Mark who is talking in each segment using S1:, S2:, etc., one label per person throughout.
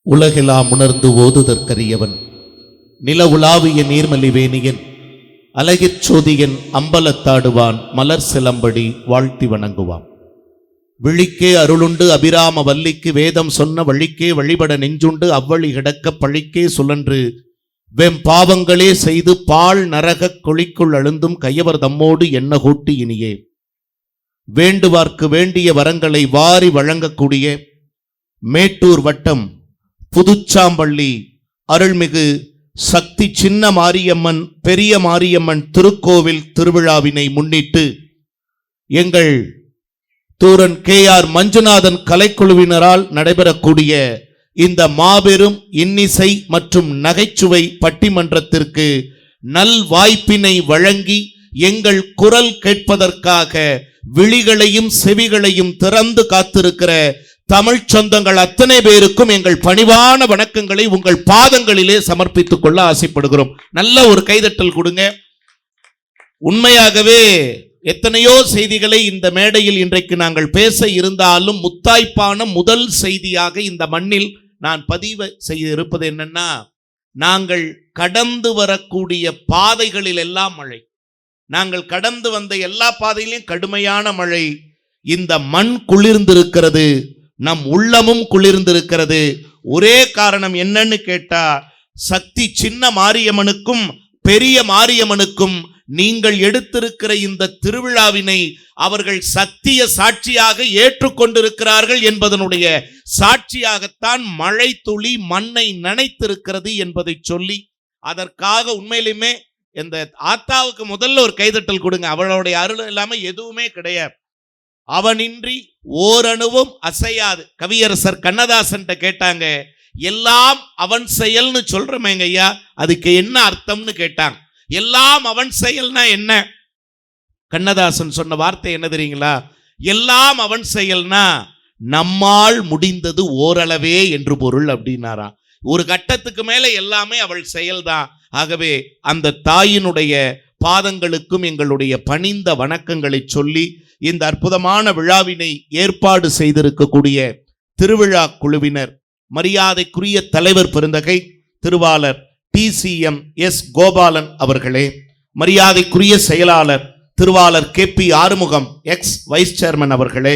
S1: உலகெல்லாம் உணர்ந்து ஓதுதற்கரியவன் நில உலாவிய நீர்மலிவேணியன் அழகிற் சோதியன் அம்பலத்தாடுவான் மலர் சிலம்படி வாழ்த்தி வணங்குவான். விழிக்கே அருளுண்டு அபிராம வல்லிக்கு வேதம் சொன்ன வழிக்கே வழிபட நெஞ்சுண்டு அவ்வழி கிடக்க பழிக்கே சுழன்று வெம் பாவங்களே செய்து பால் நரகக் கொழிக்குள் அழுந்தும் கையவர் தம்மோடு என்ன கூட்டி இனியே வேண்டுவார்க்கு வேண்டிய வரங்களை வாரி வழங்கக்கூடிய மேட்டூர் வட்டம் புதுச்சாம்பள்ளி அருள்மிகு சக்தி சின்ன மாரியம்மன் பெரிய மாரியம்மன் திருக்கோவில் திருவிழாவினை முன்னிட்டு எங்கள் தூரன் KR மஞ்சுநாதன் கலைக்குழுவினரால் நடைபெறக்கூடிய இந்த மாபெரும் இன்னிசை மற்றும் நகைச்சுவை பட்டிமன்றத்திற்கு நல் வாய்ப்பினை வழங்கி எங்கள் குரல் கேட்பதற்காக விழிகளையும் செவிகளையும் திறந்து காத்திருக்கிற தமிழ் சொந்தங்கள் அத்தனை பேருக்கும் எங்கள் பணிவான வணக்கங்களை உங்கள் பாதங்களிலே சமர்ப்பித்துக் கொள்ள ஆசைப்படுகிறோம். நல்ல ஒரு கைதட்டல் கொடுங்க. உண்மையாகவே எத்தனையோ செய்திகளை இந்த மேடையில் இன்றைக்கு நாங்கள் பேச இருந்தாலும் முத்தாய்ப்பான முதல் செய்தியாக இந்த மண்ணில் நான் பதிவு செய்ய இருப்பது என்னன்னா, நாங்கள் கடந்து வரக்கூடிய பாதைகளில் எல்லாம் மழை, நாங்கள் கடந்து வந்த எல்லா பாதையிலும் கடுமையான மழை. இந்த மண் குளிர்ந்திருக்கிறது, நம் உள்ளமும் குளிர்ந்திருக்கிறது. ஒரே காரணம் என்னன்னு கேட்டா, சக்தி சின்ன மாரியம்மனுக்கும் பெரிய மாரியம்மனுக்கும் நீங்கள் எடுத்திருக்கிற இந்த திருவிழாவினை அவர்கள் சத்திய சாட்சியாக ஏற்றுக்கொண்டிருக்கிறார்கள் என்பதனுடைய சாட்சியாகத்தான் மழை துளி மண்ணை நனைத்திருக்கிறது என்பதை சொல்லி, அதற்காக உண்மையிலுமே இந்த ஆத்தாவுக்கு முதல்ல ஒரு கைதட்டல் கொடுங்க. அவளுடைய அருள் இல்லாம எதுவுமே கிடையாது. அவனின்றி ஓரணுவும் அசையாது. கவியரசர் கண்ணதாசன் கேட்டாங்க, எல்லாம் அவன் செயல்னு சொல்றமேங்க ஐயா, அதுக்கு என்ன அர்த்தம்னு கேட்டாங்க. எல்லாம் அவன் செயல்னா என்ன? கண்ணதாசன் சொன்ன வார்த்தை என்ன தெரியுங்களா? எல்லாம் அவன் செயல்னா நம்மால் முடிந்தது ஓரளவே என்று பொருள் அப்படின்னாராம். ஒரு கட்டத்துக்கு மேல எல்லாமே அவள் செயல்தான். ஆகவே அந்த தாயினுடைய பாதங்களுக்கும் எங்களுடைய பணிந்த வணக்கங்களை சொல்லி இந்த அற்புதமான விழாவினை ஏற்பாடு செய்திருக்கக்கூடிய திருவிழா குழுவினர், மரியாதைக்குரிய தலைவர் பெருந்தகை திருவாளர் TCM S கோபாலன் அவர்களே, மரியாதைக்குரிய செயலாளர் திருவாளர் KP Arumugam X vice chairman அவர்களே,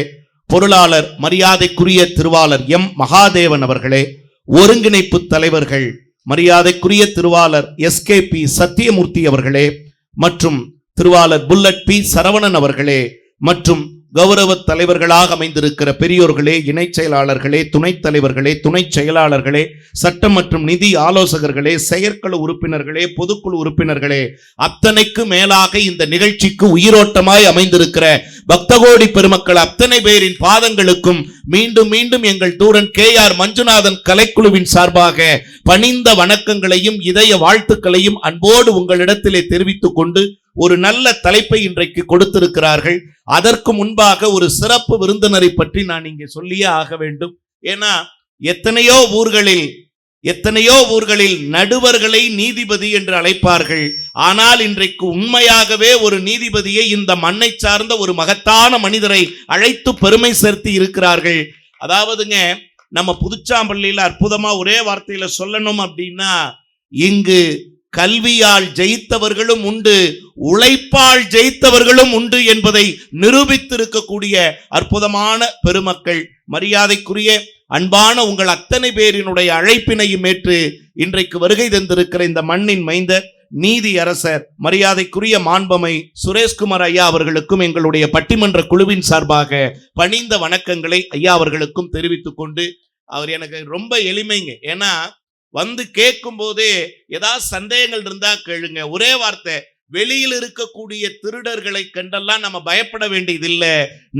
S1: பொருளாளர் மரியாதைக்குரிய திருவாளர் M மகாதேவன் அவர்களே, ஒருங்கிணைப்பு தலைவர்கள் மரியாதைக்குரிய திருவாளர் SKP சத்தியமூர்த்தி அவர்களே மற்றும் திருவாளர் புல்லட் P சரவணன் அவர்களே மற்றும் கௌரவ தலைவர்களாக அமைந்திருக்கிற பெரியோர்களே, இணை செயலாளர்களே, துணைத் தலைவர்களே, துணை செயலாளர்களே, சட்டம் மற்றும் நிதி ஆலோசகர்களே, செயற்குழு உறுப்பினர்களே, பொதுக்குழு உறுப்பினர்களே, அத்தனைக்கு மேலாக இந்த நிகழ்ச்சிக்கு உயிரோட்டமாய் அமைந்திருக்கிற பக்தகோடி பெருமக்கள் அத்தனை பேரின் பாதங்களுக்கும் மீண்டும் மீண்டும் எங்கள் தூரன் KR மஞ்சுநாதன் கலைக்குழுவின் சார்பாக பணிந்த வணக்கங்களையும் இதய வாழ்த்துக்களையும் அன்போடு உங்களிடத்திலே தெரிவித்துக் கொண்டு ஒரு நல்ல தலைப்பை இன்றைக்கு கொடுத்திருக்கிறார்கள். அதற்கு முன்பாக ஒரு சிறப்பு விருந்தினரை பற்றி நான் இங்கே சொல்லியே ஆக வேண்டும். ஏன்னா எத்தனையோ ஊர்களில் நடுவர்களை நீதிபதி என்று அழைப்பார்கள். ஆனால் இன்றைக்கு உண்மையாகவே ஒரு நீதிபதியை இந்த மண்ணை சார்ந்த ஒரு மகத்தான மனிதரை அழைத்து பெருமை சேர்த்து இருக்கிறார்கள். அதாவதுங்க, நம்ம புதுச்சாம்பள்ளியில அற்புதமா ஒரே வார்த்தையில சொல்லணும் அப்படின்னா, இங்கு கல்வியால் ஜெயித்தவர்களும் உண்டு, உழைப்பால் ஜெயித்தவர்களும் உண்டு என்பதை நிரூபித்திருக்கக்கூடிய அற்புதமான பெருமக்கள். மரியாதைக்குரிய அன்பான உங்கள் அத்தனை பேரினுடைய அழைப்பினையும் ஏற்று இன்றைக்கு வருகை தந்திருக்கிற இந்த மண்ணின் மைந்தர் நீதி அரசர் மரியாதைக்குரிய மாண்பமை சுரேஷ்குமார் ஐயா அவர்களுக்கும் எங்களுடைய பட்டிமன்ற குழுவின் சார்பாக பணிந்த வணக்கங்களை ஐயா அவர்களுக்கும் தெரிவித்துக் கொண்டு, அவர் எனக்கு ரொம்ப எளிமைங்க. ஏன்னா வந்து கேட்கும் போதே ஏதாவது சந்தேகங்கள் இருந்தா கேளுங்க. ஒரே வார்த்தை, வெளியில் இருக்கக்கூடிய திருடர்களை கண்டெல்லாம் நம்ம பயப்பட வேண்டியதில்லை.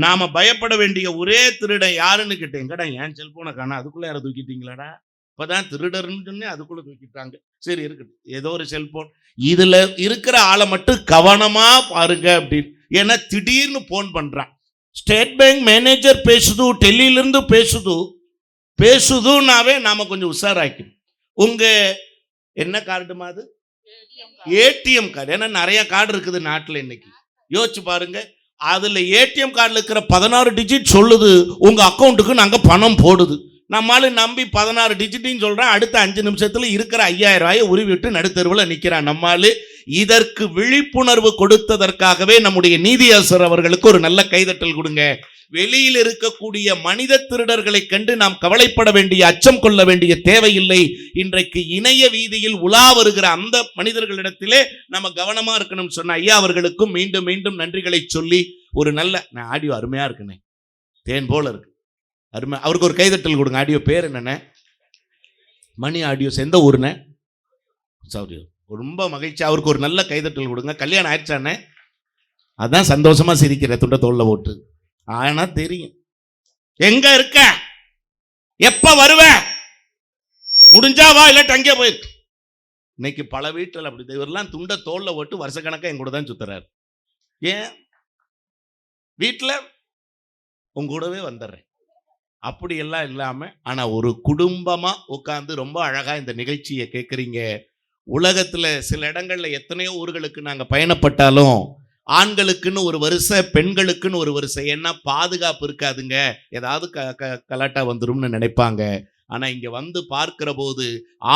S1: நாம பயப்பட வேண்டிய ஒரே திருடன் யாருன்னு கேட்டேன். எங்கடா என் செல்போனை காணா, அதுக்குள்ள யாரை தூக்கிட்டீங்களாடா? இப்பதான் திருடர்னு சொன்னே அதுக்குள்ள தூக்கிட்டாங்க. சரி இருக்கட்டும், ஏதோ ஒரு செல்போன். இதுல இருக்கிற ஆளை மட்டும் கவனமா பாருங்க அப்படின்னு. ஏன்னா திடீர்னு போன் பண்றான், ஸ்டேட் பேங்க் மேனேஜர் பேசுது, டெல்லியிலிருந்து பேசுதுன்னாவே நாம கொஞ்சம் உஷாராக்கணும். உங்க என்ன கார்டு மாதிரி ஏடிஎம் கார்டு, ஏன்னா நிறைய கார்டு இருக்குது நாட்டில் இன்னைக்கு. யோசிச்சு பாருங்க, அதுல ஏடிஎம் கார்டுல இருக்கிற 16 டிஜிட் சொல்லுது உங்க அக்கௌண்ட்டுக்கு நாங்க பணம் போடுது. நம்மளால நம்பி 16 டிஜிட்னு சொல்றான், அடுத்த 5 நிமிஷத்துல இருக்கிற 5000 ரூபாயை உருவிட்டு நடுத்தருவில் நிக்கிறான். நம்மால் இதற்கு விழிப்புணர்வு கொடுத்ததற்காகவே நம்முடைய நீதியரசர் அவர்களுக்கு ஒரு நல்ல கைதட்டல் கொடுங்க. வெளியில் இருக்கக்கூடிய மனித திருடர்களை கண்டு நாம் கவலைப்பட வேண்டிய, அச்சம் கொள்ள வேண்டிய தேவையில்லை. இன்றைக்கு இணைய வீதியில் உலா வருகிற அந்த மனிதர்களிடத்திலே நம்ம கவனமா இருக்கணும் சொன்ன ஐயா அவர்களுக்கும் மீண்டும் மீண்டும் நன்றிகளை சொல்லி ஒரு நல்ல ஆடியோ அருமையா இருக்குண்ணே, தேன் போல இருக்கு, அருமை. அவருக்கு ஒரு கைதட்டல் கொடுங்க. ஆடியோ பேர் என்னண்ணே? மணி ஆடியோஸ். எந்த ஊருண்ணே? சௌரி. ரொம்ப மகிழ்ச்சி. அவருக்கு ஒரு நல்ல கைதட்டல் கொடுங்க. கல்யாணம் ஆயிடுச்சானே? அதான் சந்தோஷமா சிரிக்கிற துண்ட தோல்ல போட்டு. ஆனா தெரியும் எங்க இருக்க, எப்ப வருவ, முடிஞ்சா வா, இல்லாட்டி அங்கே போயிருக்கு. இன்னைக்கு பல வீட்டில் அப்படி இவரெல்லாம் துண்ட தோல்ல போட்டு வருஷக்கணக்கா என் கூட தான் சுத்துறாரு. ஏன் வீட்டில் உங்க கூடவே வந்துடுறேன் அப்படி எல்லாம் இல்லாம, ஆனா ஒரு குடும்பமா உட்கார்ந்து ரொம்ப அழகா இந்த நிகழ்ச்சியை கேட்குறீங்க. உலகத்துல சில இடங்கள்ல எத்தனையோ ஊர்களுக்கு நாங்க பயணப்பட்டாலும் ஆண்களுக்குன்னு ஒரு வரிசை, பெண்களுக்குன்னு ஒரு வரிசை. ஏன்னா பாதுகாப்பு இருக்காதுங்க, ஏதாவது கலாட்டா வந்துரும்னு நினைப்பாங்க. ஆனா இங்க வந்து பார்க்கிற போது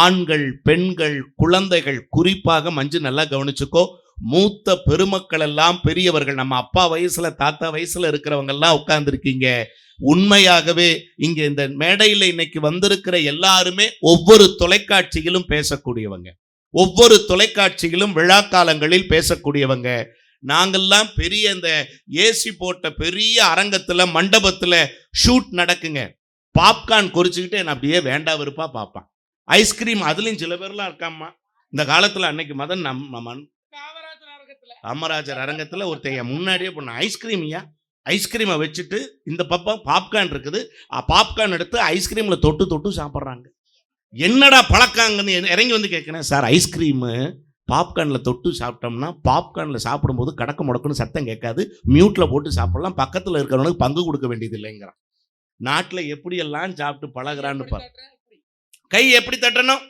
S1: ஆண்கள், பெண்கள், குழந்தைகள், குறிப்பாக மஞ்சு நல்லா கவனிச்சுக்கோ, மூத்த பெருமக்கள் எல்லாம், பெரியவர்கள், நம்ம அப்பா வயசுல தாத்தா வயசுல இருக்கிறவங்க எல்லாம் உட்கார்ந்துருக்கீங்க. உண்மையாகவே இங்க இந்த மேடையில் இன்னைக்கு வந்திருக்கிற எல்லாருமே ஒவ்வொரு தொலைக்காட்சியிலும் பேசக்கூடியவங்க, ஒவ்வொரு தொலைக்காட்சியிலும் விழா காலங்களில் பேசக்கூடியவங்க. நாங்கெல்லாம் பெரிய இந்த ஏசி போட்ட பெரிய அரங்கத்துல, மண்டபத்துல ஷூட் நடக்குங்க. பாப்கார்ன் குறிச்சுக்கிட்டு என்ன அப்படியே வேண்டா வெறுப்பா பார்ப்பான். ஐஸ்கிரீம் அதுலயும் சில பேர்லாம் இருக்காமா. இந்த காலத்துல அன்னைக்கு மதன் காமராஜர் அரங்கத்துல ஒருத்தைய முன்னாடியே பண்ண ஐஸ்கிரீம்யா, ஐஸ்கிரீமை வச்சுட்டு இந்த பக்கம் பாப்கார்ன் இருக்குது, பாப்கார்ன் எடுத்து ஐஸ்கிரீம்ல தொட்டு தொட்டு சாப்பிட்றாங்க. என்னடா பழக்காங்கன்னு இறங்கி வந்து கேட்கிறேன். சார் ஐஸ்கிரீமு பாப்கார்னில் தொட்டு சாப்பிட்டோம்னா பாப்கார்னில் சாப்பிடும்போது கடக்க முடக்குன்னு சத்தம் கேட்காது, மியூட்டில் போட்டு சாப்பிடலாம், பக்கத்தில் இருக்கிறவனுக்கு பங்கு கொடுக்க வேண்டியது இல்லைங்கிறான். நாட்டில் எப்படியெல்லாம் சாப்பிட்டு பழகிறான்னு பாரு. கை எப்படி தட்டணும்?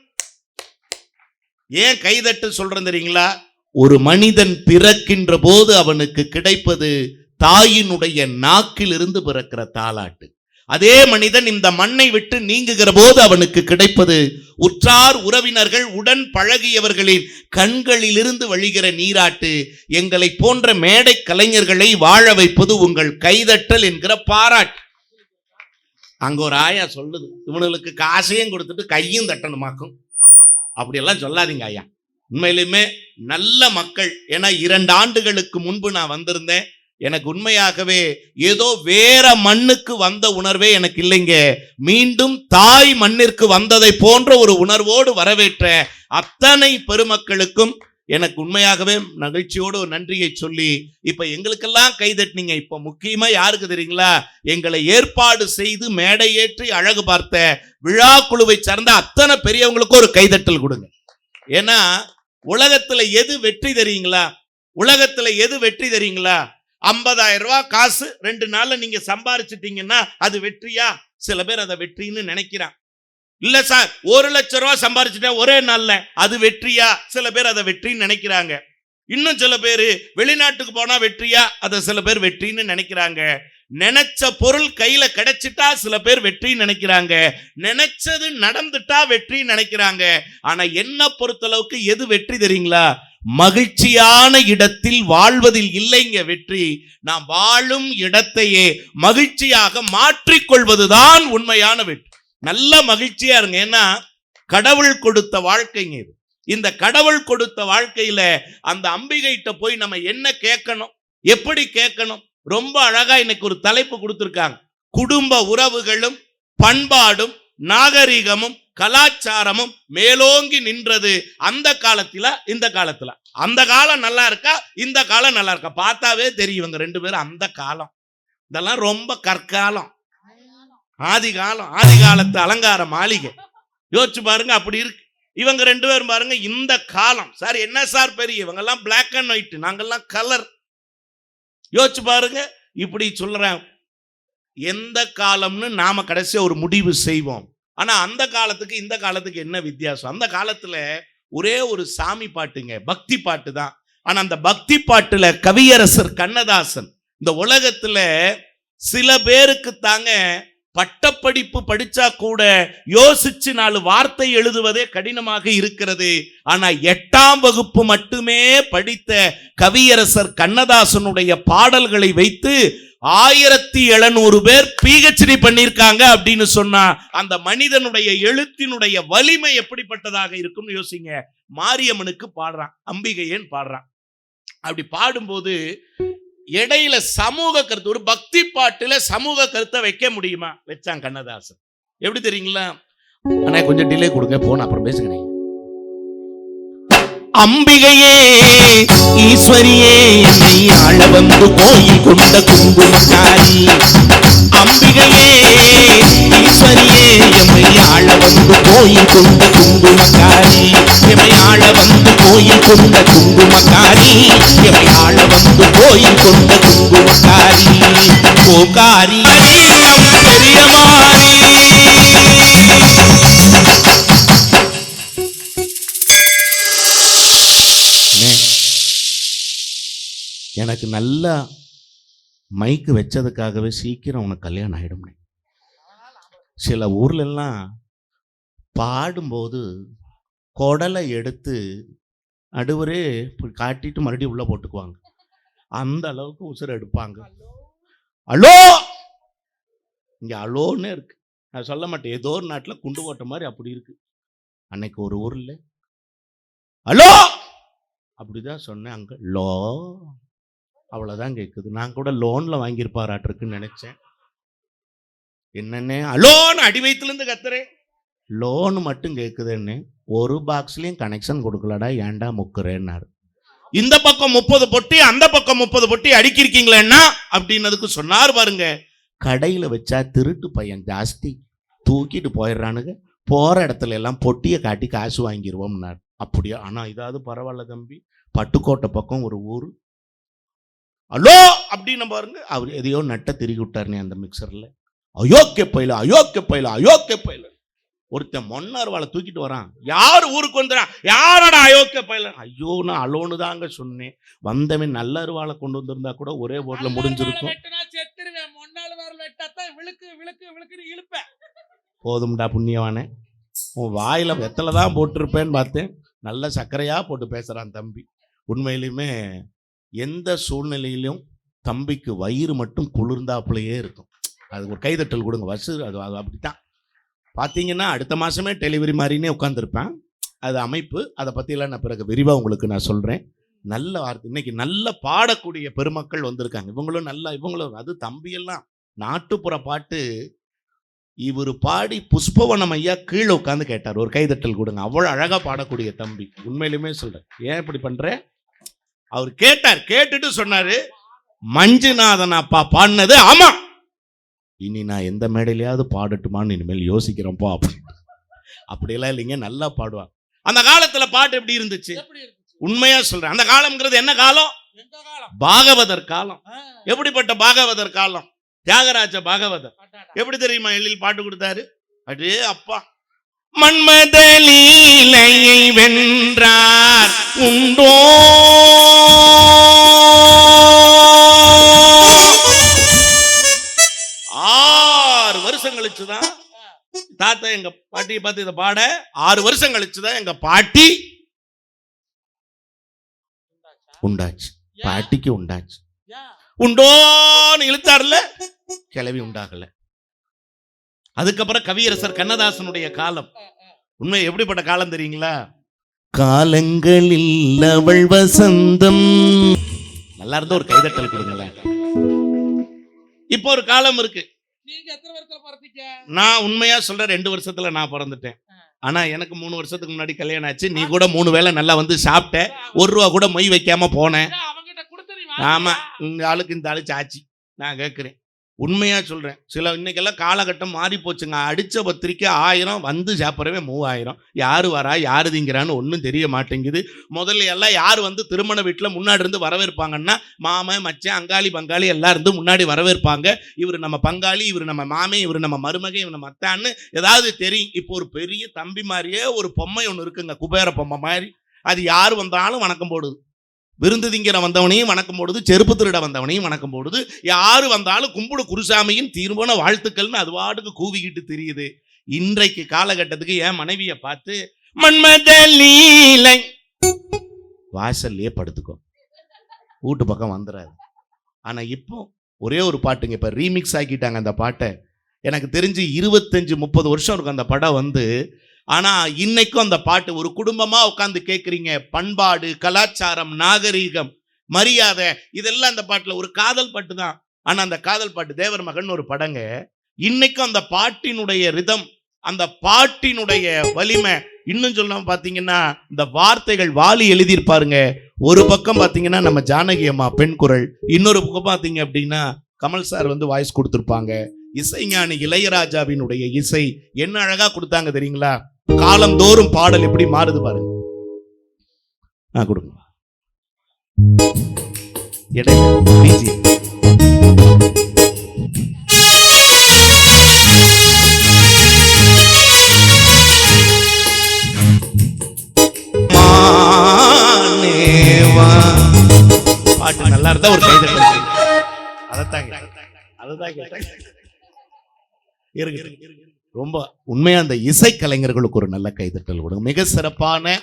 S1: ஏன் கை தட்டு சொல்றேன் தெரியுங்களா? ஒரு மனிதன் பிறக்கின்ற போது அவனுக்கு கிடைப்பது தாயினுடைய நாக்கிலிருந்து பிறக்கிற தாலாட்டு. அதே மனிதன் இந்த மண்ணை விட்டு நீங்குகிற போது அவனுக்கு கிடைப்பது உற்றார் உறவினர்கள், உடன் பழகியவர்களின் கண்களிலிருந்து வழிகிற நீராட்டு. எங்களை போன்ற மேடை கலைஞர்களை வாழ வைப்பது உங்கள் கைதட்டல் என்கிற பாராட்டு. அங்க ஒரு ஆயா சொல்லுது, இவனுக்கு காசையும் கொடுத்துட்டு கையும் தட்டணுமாக்கும். அப்படியெல்லாம் சொல்லாதீங்க ஐயா. உண்மையிலுமே நல்ல மக்கள். ஏன்னா 2 ஆண்டுகளுக்கு முன்பு நான் வந்திருந்தேன். எனக்கு உண்மையாகவே ஏதோ வேற மண்ணுக்கு வந்த உணர்வே எனக்கு இல்லைங்க. மீண்டும் தாய் மண்ணிற்கு வந்ததை போன்ற ஒரு உணர்வோடு வரவேற்ற அத்தனை பெருமக்களுக்கும் எனக்கு உண்மையாகவே மகிழ்ச்சியோடு ஒரு நன்றியை சொல்லி, இப்ப எங்களுக்கெல்லாம் கைதட்டினீங்க. இப்ப முக்கியமா யாருக்கு தெரியுங்களா? எங்களை ஏற்பாடு செய்து மேடை ஏற்றி அழகு பார்த்த விழா குழுவை சார்ந்த அத்தனை பெரியவங்களுக்கும் ஒரு கைதட்டல் கொடுங்க. ஏன்னா உலகத்துல எது வெற்றி தெரியுங்களா? உலகத்துல எது வெற்றி தெரியுங்களா? 50,000 ரூபாய் காசு 2 நாள்ல நீங்க சம்பாரிச்சிட்டீங்கன்னா அது வெற்றியா? சில பேர் அதை வெற்றின்னு நினைக்கிறான். இல்ல சார் 1,00,000 ரூபாய் சம்பாரிச்சுட்டேன் ஒரே நாள்ல, அது வெற்றியா? சில பேர் அதை வெற்றின்னு நினைக்கிறாங்க. இன்னும் சில பேர் வெளிநாட்டுக்கு போனா வெற்றியா? அதை சில பேர் வெற்றின்னு நினைக்கிறாங்க. நினைச்ச பொருள் கையில கிடைச்சிட்டா சில பேர் வெற்றின்னு நினைக்கிறாங்க. நினைச்சது நடந்துட்டா வெற்றின்னு நினைக்கிறாங்க. ஆனா என்ன பொறுத்தளவுக்கு எது வெற்றி தெரியுங்களா? மகிழ்ச்சியான இடத்தில் வாழ்வதில் இல்லைங்க வெற்றி. நாம் வாழும் இடத்தையே மகிழ்ச்சியாக மாற்றிக்கொள்வதுதான் உண்மையான வெற்றி. நல்ல மகிழ்ச்சியா இருங்க. ஏன்னா கடவுள் கொடுத்த வாழ்க்கைங்க இது. இந்த கடவுள் கொடுத்த வாழ்க்கையில அந்த அம்பிகைட்ட போய் நம்ம என்ன கேட்கணும், எப்படி கேட்கணும்? ரொம்ப அழகா இன்னைக்கு ஒரு தலைப்பு கொடுத்திருக்காங்க. குடும்ப உறவுகளும் பண்பாடும் நாகரிகமும் கலாச்சாரமும் மேலோங்கி நின்றது அந்த காலத்துல இந்த காலத்துல. அந்த காலம் நல்லா இருக்கா, இந்த காலம் நல்லா இருக்கா? பார்த்தாவே தெரியும் இவங்க 2 பேரும் அந்த காலம். இதெல்லாம் ரொம்ப கற்காலம், ஆதி காலம், ஆதி காலத்து அலங்கார மாளிகை. யோசிச்சு பாருங்க, அப்படி இருக்கு. இவங்க 2 பேரும் பாருங்க இந்த காலம். சார் என்ன சார் பெரிய, இவங்க எல்லாம் பிளாக் அண்ட் ஒயிட், நாங்கெல்லாம் கலர். யோசிச்சு பாருங்க. இப்படி சொல்றேன், எந்த காலம்னு நாம கடைசியா ஒரு முடிவு செய்வோம். ஆனா அந்த காலத்துக்கு இந்த காலத்துக்கு என்ன வித்தியாசம்? அந்த காலத்துல ஒரே ஒரு சாமி பாட்டுங்க, பக்தி பாட்டு தான். ஆனா அந்த பக்தி பாட்டுல கவியரசர் கண்ணதாசன் இந்த உலகத்துல சில பேருக்கு தாங்க பட்டப்படிப்பு படிச்சா கூட யோசிச்சு 4 வார்த்தை எழுதுவதே கடினமாக இருக்கிறது. ஆனா 8ஆம் வகுப்பு மட்டுமே படித்த கவியரசர் கண்ணதாசனுடைய பாடல்களை வைத்து 1700 பேர் PhD பண்ணியிருக்காங்க அப்படின்னு சொன்னா அந்த மனிதனுடைய எழுத்தினுடைய வலிமை எப்படிப்பட்டதாக இருக்கும்னு யோசிங்க. மாரியம்மனுக்கு பாடுறான், அம்பிகையன் பாடுறான். அப்படி பாடும்போது இடையில சமூக கருத்து, ஒரு பக்தி பாட்டுல சமூக கருத்தை வைக்க முடியுமா? வச்சான் கண்ணதாசன். எப்படி தெரியுங்களா? ஆனா கொஞ்சம் டிலே கொடுங்க, போன அப்புறம் பேசுங்க. அம்பிகையே ஈஸ்வரியே என்னை ஆள வந்து கோயில் கொண்ட குங்குமக்காரி, அம்பிகையே ஈஸ்வரியே எம்மை ஆள வந்து கோயில் கொண்ட குங்குமக்காரி, எம்மை ஆள வந்து கோயில் கொண்ட குங்குமக்காரி, எம்மை ஆள வந்து கோயில் கொண்ட குங்குமக்காரி, கோகாரி பெரியமாரி. எனக்கு நல்லா மைக்கு வச்சதுக்காகவே சீக்கிரம் உனக்கு கல்யாணம் ஆயிடும். சில ஊர்ல எல்லாம் பாடும்போது குடலை எடுத்து நடுவரே காட்டிட்டு மறுபடியும் உள்ள போட்டுக்குவாங்க. அந்த அளவுக்கு உசுரை எடுப்பாங்க. அலோ, இங்க அலோன்னு இருக்கு, நான் சொல்ல மாட்டேன். ஏதோ ஒரு நாட்டில் குண்டு போட்ட மாதிரி அப்படி இருக்கு. அன்னைக்கு ஒரு ஊர்ல அலோ அப்படிதான் சொன்னேன். அங்க லோ அவ்வளவுதான் கேட்குது. நான் கூட லோன்ல வாங்கியிருப்பாராட்டிருக்குன்னு நினைச்சேன். என்னன்னு அலோன்னு அடி வயிற்றுலேருந்து கத்துறேன், லோன் மட்டும் கேட்குதுன்னு. ஒரு பாக்ஸ்லயும் கனெக்ஷன் கொடுக்கலடா, ஏன்டா முக்குறேன்னாரு. இந்த பக்கம் 30 பொட்டி, அந்த பக்கம் 30 பொட்டி அடிக்கிருக்கீங்களேன்னா அப்படின்னதுக்கு சொன்னார் பாருங்க, கடையில வச்சா திருட்டு பையன் ஜாஸ்தி, தூக்கிட்டு போயிடுறானுங்க, போற இடத்துல எல்லாம் பொட்டியை காட்டி காசு வாங்கிடுவோம்னார். அப்படியா? ஆனா இதாவது பரவாயில்ல தம்பி, பட்டுக்கோட்டை பக்கம் ஒரு ஊர் அலோ அப்படின்னு பாருங்க, அவர் எதையோ நட்டை திருகி விட்டாருனே அந்த மிக்சர்ல. அயோக்கிய பயில, அயோக்கிய பயில, அயோக்கிய பயில. ஒருத்தன் மொன்னார்வாளை தூக்கிட்டு வரான், யார் ஊருக்கு வந்துறான், யாரோட அயோக்கிய பயில. ஐயோ, நான் அலோன்னு தாங்க சொன்னேன். வந்தவன் நல்ல அருவாளை கொண்டு வந்திருந்தா கூட ஒரே போர்ட்ல முடிஞ்சிருக்கும். போதும்டா புண்ணியவானே, உன் வாயில வெத்தலை தான் போட்டிருப்பேன்னு பார்த்தேன், நல்ல சர்க்கரையா போட்டு பேசுறான் தம்பி. உண்மையிலுமே எந்த சூழ்நிலையிலும் தம்பிக்கு வயிறு மட்டும் குளிர்ந்தாப்புலையே இருக்கும். அது ஒரு கைதட்டல் கொடுங்க. அது அப்படித்தான். பார்த்தீங்கன்னா அடுத்த மாதமே டெலிவரி மாதிரினே உட்காந்துருப்பேன். அது அமைப்பு, அதை பற்றியெல்லாம் நான் பிறகு விரிவாக உங்களுக்கு நான் சொல்கிறேன். நல்ல வார்த்தை. இன்னைக்கு நல்ல பாடக்கூடிய பெருமக்கள் வந்திருக்காங்க. இவங்களும் அது தம்பியெல்லாம் நாட்டுப்புற பாட்டு இவர் பாடி புஷ்பவனம் ஐயா கீழே உட்காந்து கேட்டார். ஒரு கைதட்டல் கொடுங்க. அவ்வளோ அழகாக பாடக்கூடிய தம்பி. உண்மையிலுமே சொல்கிறேன். ஏன் இப்படி பண்ணுறேன்? அவர் கேட்டார், கேட்டுட்டு சொன்னாரு, மஞ்சுநாதன் அப்பா பாடினது ஆமா, இனி நான் எந்த மேடையிலையாவது பாடட்டுமான்னு இனிமேல் யோசிக்கிறேன்ப்பா. அப்படியெல்லாம் இல்லைங்க, நல்லா பாடுவாங்க. அந்த காலத்துல பாட்டு எப்படி இருந்துச்சு? உண்மையா சொல்றேன். அந்த காலம்ங்கிறது என்ன காலம்? பாகவதர் காலம். எப்படிப்பட்ட பாகவதர் காலம்? தியாகராஜ பாகவதர். எப்படி தெரியுமா எழில் பாட்டு கொடுத்தாரு? அடே அப்பா, மன்மத லீலையை வென்றார் உண்டோ, 6 வருஷம் கழிச்சுதான் தாத்தா எங்க பாட்டியை பார்த்து இதை பாட 6 வருஷம் கழிச்சுதான் எங்க பாட்டி உண்டாச்சு. பாட்டிக்கு உண்டாச்சு. உண்டோன்னு இழுத்தாருல, கிளவி உண்டாகல. அதுக்கப்புறம் கவியரசர் கண்ணதாசனுடைய காலம். உண்மை எப்படிப்பட்ட காலம் தெரியுங்களா? காலங்களில் அவள் வசந்தம். நல்லா இருந்தா ஒரு கைதட்டல் கொடுங்களேன். இப்போ ஒரு காலம் இருக்கு. நான் உண்மையா சொல்றேன், 2 வருஷத்துல நான் பிறந்துட்டேன். ஆனா எனக்கு 3 வருஷத்துக்கு முன்னாடி கல்யாணம் ஆச்சு. நீ கூட 3 வேளை நல்லா வந்து சாப்பிட்ட, 1 ரூபா கூட மொய் வைக்காம போனேன். ஆமா, இந்த ஆளுக்கு இந்த ஆளு சாச்சி. நான் கேட்கிறேன், உண்மையா சொல்றேன். சில இன்னைக்கெல்லாம் காலகட்டம் மாறி போச்சுங்க. அடிச்ச பத்திரிக்கை 1000 வந்து சாப்பிடவே 3000. யாரு வரா, யாரு திங்கிறான்னு ஒன்றும் தெரிய மாட்டேங்குது. முதல்ல எல்லாம் யார் வந்து திருமண வீட்டில் முன்னாடி இருந்து வரவேற்பாங்கன்னா, மாமன் மச்சான் அங்காளி பங்காளி எல்லாம் இருந்து முன்னாடி வரவேற்பாங்க. இவர் நம்ம பங்காளி, இவர் நம்ம மாமே, இவர் நம்ம மருமகை, இவர் நம்ம அத்தான்னு ஏதாவது தெரியும். இப்போ ஒரு பெரிய தம்பி மாதிரியே ஒரு பொம்மை ஒன்று இருக்குங்க, குபேர பொம்மை மாதிரி. அது யார் வந்தாலும் வணக்கம் போடுது. விருந்து திங்கிற வந்தவனையும் வணக்கம் போடுது, செருப்பு திருட வந்தவனையும் வணக்கம் போடுது. யாரு வந்தாலும் கும்பிடு குருசாமியின் தீர்மான வாழ்த்துக்கள்னு அது வாட்டுக்கு கூவிக்கிட்டு தெரியுது. இன்றைக்கு காலகட்டத்துக்கு என் மனைவியை பார்த்து மன்மத லீலை வாசல்லையே படுத்துக்கோ, வீட்டு பக்கம் வந்துடாது. ஆனா இப்போ ஒரே ஒரு பாட்டுங்க, இப்ப ரீமிக்ஸ் ஆக்கிட்டாங்க அந்த பாட்டை. எனக்கு தெரிஞ்சு 25-30 வருஷம் இருக்கும் அந்த படம் வந்து. ஆனா இன்னைக்கும் அந்த பாட்டு ஒரு குடும்பமா உட்காந்து கேட்குறீங்க. பண்பாடு, கலாச்சாரம், நாகரீகம், மரியாதை, இதெல்லாம் அந்த பாட்டுல. ஒரு காதல் பாட்டு தான், ஆனா அந்த காதல் பாட்டு தேவர் மகன் ஒரு படங்க. இன்னைக்கும் அந்த பாட்டினுடைய ரிதம், அந்த பாட்டினுடைய வலிமை, இன்னும் சொல்லாம பாத்தீங்கன்னா இந்த வார்த்தைகள் வாலி எழுதியிருப்பாருங்க. ஒரு பக்கம் பாத்தீங்கன்னா நம்ம ஜானகி அம்மா பெண் குரல், இன்னொரு பக்கம் பாத்தீங்க அப்படின்னா கமல் சார் வந்து வாய்ஸ் கொடுத்திருப்பாங்க. இசைஞானி இளையராஜாவினுடைய இசை என்ன அழகா கொடுத்தாங்க தெரியுங்களா? காலந்தோறும் பாடல் எப்படி மாறுது பாருங்க. கொடுங்க இடையில பாட்டு நல்லா இருந்தா ஒரு கைதட்டல். ரொம்ப உண்மையா அந்த இசை கலைஞர்களுக்கு ஒரு நல்ல கைதட்டல் கொடுங்க. மிக சிறப்பான,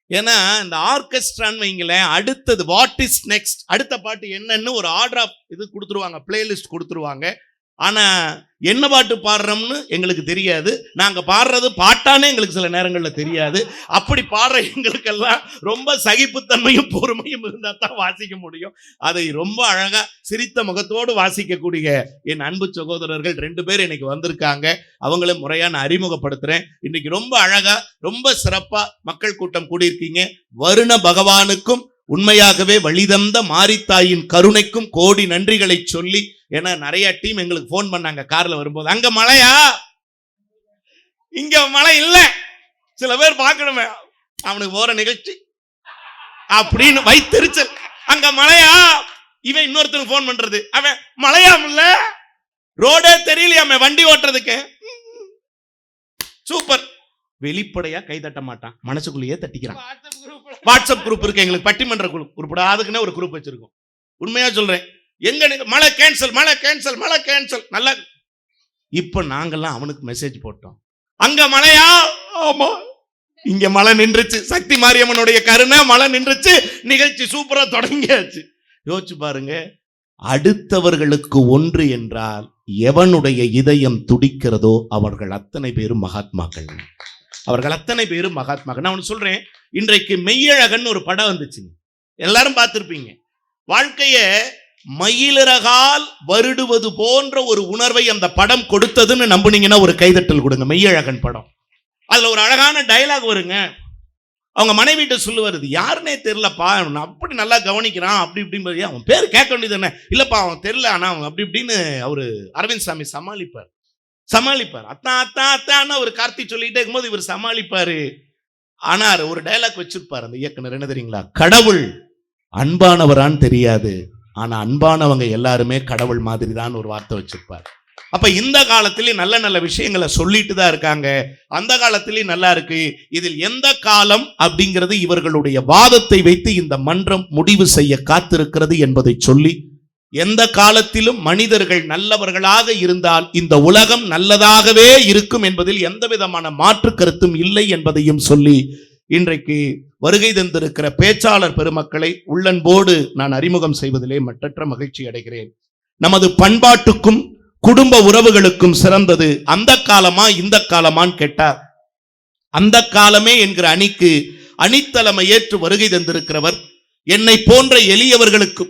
S1: ஏன்னா இந்த ஆர்கெஸ்ட்ரான்னு வைங்களேன், அடுத்தது வாட் இஸ் நெக்ஸ்ட், அடுத்த பாட்டு என்னன்னு ஒரு ஆர்டர் ஆஃப் இது கொடுத்துருவாங்க, பிளேலிஸ்ட் கொடுத்துருவாங்க. ஆனா என்ன பாட்டு பாடுறோம்னு எங்களுக்கு தெரியாது. நாங்க பாடுறது பாட்டானே எங்களுக்கு சில நேரங்கள்ல தெரியாது. அப்படி பாடுற எங்களுக்கெல்லாம் ரொம்ப சகிப்புத்தன்மையும் பொறுமையும் இருந்தா தான் வாசிக்க முடியும். அதை ரொம்ப அழகா சிரித்த முகத்தோடு வாசிக்கக்கூடிய என் அன்பு சகோதரர்கள் 2 பேர் இன்னைக்கு வந்திருக்காங்க. அவங்கள முறையா நான் அறிமுகப்படுத்துறேன். இன்னைக்கு ரொம்ப அழகா ரொம்ப சிறப்பா மக்கள் கூட்டம் கூடியிருக்கீங்க. வருண பகவானுக்கும் உண்மையாகவே வழிதந்த மாரித்தாயின் கருணைக்கும் கோடி நன்றிகளை சொல்லி, ஏன்னா நிறைய டீம் எங்களுக்கு போன் பண்ணாங்க கார்ல வரும்போது, அங்க மழையா, இங்க மழை இல்ல, சில பேர் பார்க்கணுமே அவனுக்கு போற நிகழ்ச்சி அப்படின்னு வைத்தெரிச்சல், அங்க மழையா, இவன் இன்னொருத்தனுக்கு போன் பண்றது, அவன் மழையாமல்ல, ரோடே தெரியலையாம வண்டி ஓட்டுறதுக்கு. சூப்பர். வெளிப்படையா கை தட்ட மாட்டான், மனசுக்குள்ளேயே தட்டிக்கிறான். வாட்ஸ்அப் குரூப் இருக்கு எங்களுக்கு, பட்டிமன்ற குரூப், அதுக்குன்னு ஒரு குரூப் வச்சிருக்கோம். உண்மையா சொல்றேன், எங்க மழை கேன்சல், மழை கேன்சல், மழை கேன்சல். நல்லா இப்ப நாங்கெல்லாம் அவனுக்கு மெசேஜ் போட்டோம், அங்க மழையா, ஆமா இங்க மழை நின்றுச்சு, சக்தி மாரியம்மனுடைய கருணை, மழை நின்றுச்சு, நிகழ்ச்சி சூப்பரா தொடங்கியாச்சு. யோசிச்சு பாருங்க, அடுத்தவர்களுக்கு ஒன்று என்றால் எவனுடைய இதயம் துடிக்கிறதோ அவர்கள் அத்தனை பேரும் மகாத்மாக்கள். அவர்கள் அத்தனை பேரும் மகாத்மாக்கள். நான் ஒன்று சொல்றேன், இன்றைக்கு மெய்யழகன் ஒரு படம் வந்துச்சு, எல்லாரும் பார்த்திருப்பீங்க. வாழ்க்கைய மயிலிறகால் வருடுவது போன்ற ஒரு உணர்வை அந்த படம் கொடுத்ததுன்னு நம்புனீங்கன்னா ஒரு கைதட்டல் கொடுங்க. மெய்யழகன் படம், அதுல ஒரு அழகான டயலாக் வருங்க. அவங்க மனைவிட்ட சொல்லுவாரு, யாருன்னே தெரியலப்பா, அப்படி நல்லா கவனிக்கிறான், அப்படி இப்படின்னு. அவன் பேர் கேட்க வேண்டியது என்ன, இல்லப்பா அவன் தெரியல, ஆனா அவன் அப்படி இப்படின்னு அவரு அரவிந்த் சாமி சமாளிப்பார். அத்தான் அத்தான் அத்தான்னு ஒரு கார்த்தி சொல்லிட்டே இருக்கும்போது இவர் சமாளிப்பாரு. ஆனா ஒரு டயலாக் வச்சிருப்பாரு அந்த இயக்குனர், என்ன தெரியுங்களா? கடவுள் அன்பானவரான்னு தெரியாது, ஆனா அன்பானவங்க எல்லாருமே கடவுள் மாதிரி தான் ஒரு வார்த்தை வச்சிருப்பார். அப்ப இந்த காலத்திலேயே நல்ல நல்ல விஷயங்களை சொல்லிட்டு தான் இருக்காங்க, அந்த காலத்திலேயே நல்லா இருக்கு. இதில் எந்த காலம் அப்படிங்கிறது இவர்களுடைய வாதத்தை வைத்து இந்த மன்றம் முடிவு செய்ய காத்திருக்கிறது என்பதை சொல்லி, எந்த காலத்திலும் மனிதர்கள் நல்லவர்களாக இருந்தால் இந்த உலகம் நல்லதாகவே இருக்கும் என்பதில் எந்த விதமான மாற்று கருத்தும் இல்லை என்பதையும் சொல்லி, இன்றைக்கு வருகை தந்திருக்கிற பேச்சாளர் பெருமக்களை உள்ளன்போடு நான் அறிமுகம் செய்வதிலே மற்றற்ற மகிழ்ச்சி அடைகிறேன். நமது பண்பாட்டுக்கும் குடும்ப உறவுகளுக்கும் சிறந்தது அந்த காலமா இந்த காலமான்னு கேட்டார், அந்த காலமே என்கிற அணிக்கு அணித்தலைமை ஏற்று வருகை தந்திருக்கிறவர், என்னை போன்ற எளியவர்களுக்கு